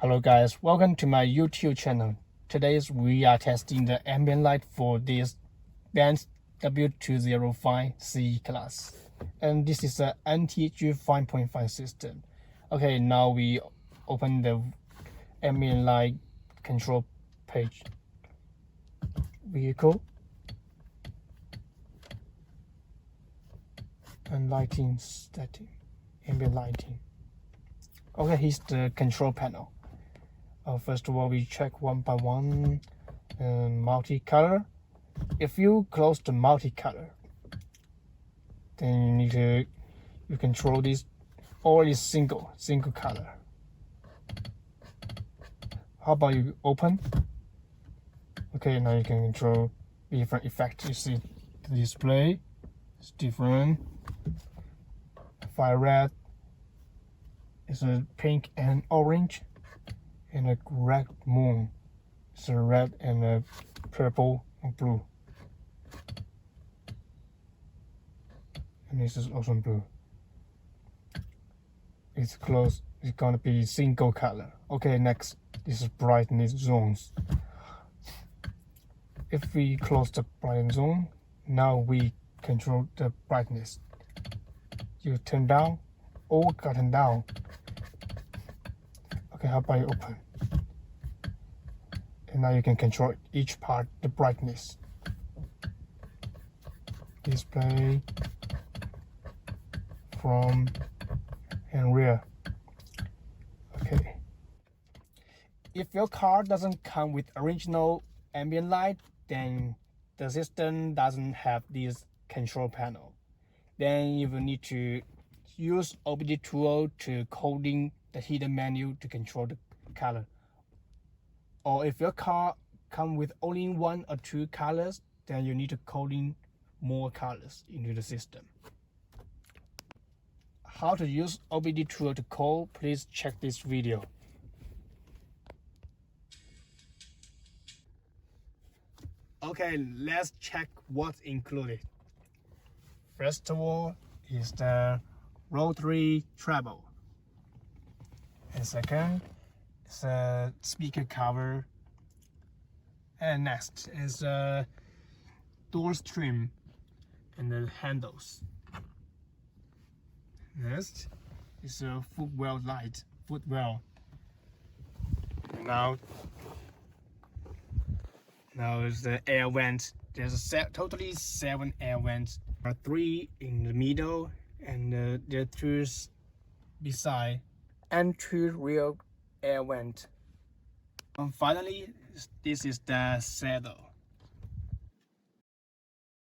Hello guys, welcome to my YouTube channel. Today we are testing the ambient light for this Benz W205 class. And this is an NTG 5.5 system. Okay, now we open the ambient light control page. Vehicle. And lighting setting. Ambient lighting. Okay, here's the control panel. First of all, we check one by one. Multicolor. If you close the multicolor, then you control this, or is single color. How about you open? Okay, now you can control different effects. You see the display is different. Fire red is a pink and orange. And a red moon. It's a red and a purple and blue. And this is also blue. It's close. It's gonna be single color. Okay, next. This is brightness zones. If we close the brightness zone, now we control the brightness. You turn down or turn down. Okay, how about you open? And now you can control each part, the brightness. Display, front, and rear. Okay. If your car doesn't come with original ambient light, then the system doesn't have this control panel. Then you will need to use W205 to coding the hidden menu to control the color. Or if your car comes with only one or two colors, then you need to code in more colors into the system. How to use W205 to code, please check this video. Okay, let's check what's included. First of all is the rotary treble. And second is a speaker cover. And next is a door trim and the handles. Next is a footwell light. Now is the air vent. There's totally 7 air vents. There are 3 in the middle, and there are 2 beside, and 2 rear air vents. And finally, this is the saddle.